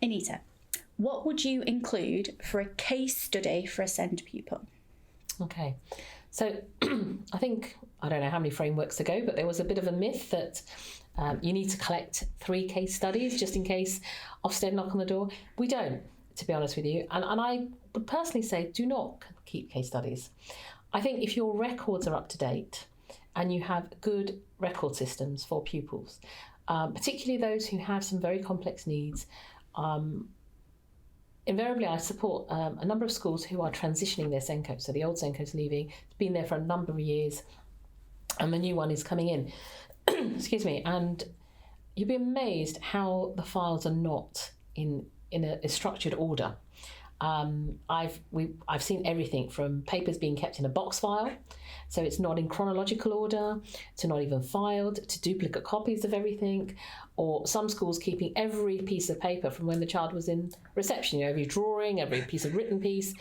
Anita, what would you include for a case study for a SEND pupil? Okay, so I don't know how many frameworks ago, but there was a bit of a myth that you need to collect 3 case studies just in case Ofsted knock on the door. We don't, to be honest with you. And I would personally say do not keep case studies. I think if your records are up to date and you have good record systems for pupils, particularly those who have some very complex needs, invariably I support a number of schools who are transitioning their SENCO. So the old SENCO's leaving, it's been there for a number of years, and the new one is coming in. Excuse me. And you'd be amazed how the files are not in a structured order. I've seen everything from papers being kept in a box file, so it's not in chronological order, to not even filed, to duplicate copies of everything, or some schools keeping every piece of paper from when the child was in reception, every drawing, every piece of written piece.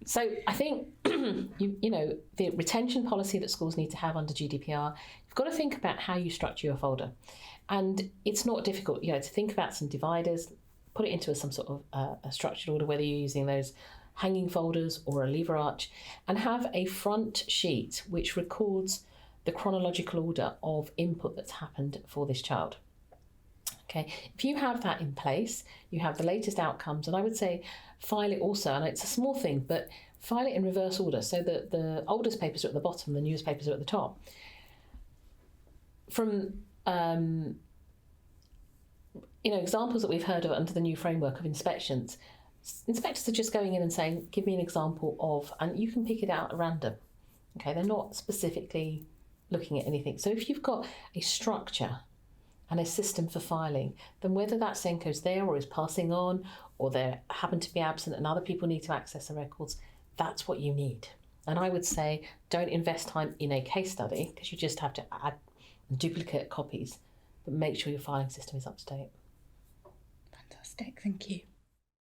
So I think the retention policy that schools need to have under GDPR, you've got to think about how you structure your folder, and it's not difficult, to think about some dividers. Put it into some sort of a structured order, whether you're using those hanging folders or a lever arch, and have a front sheet which records the chronological order of input that's happened for this child. Okay, if you have that in place, you have the latest outcomes, and I would say file it also, and it's a small thing, but file it in reverse order so that the oldest papers are at the bottom, the newest papers are at the top. From examples that we've heard of under the new framework of inspections, inspectors are just going in and saying, give me an example of, and you can pick it out at random. Okay, they're not specifically looking at anything. So if you've got a structure and a system for filing, then whether that SENCO's there or is passing on, or they happen to be absent and other people need to access the records, that's what you need. And I would say don't invest time in a case study, because you just have to add duplicate copies, but make sure your filing system is up to date. Fantastic, thank you.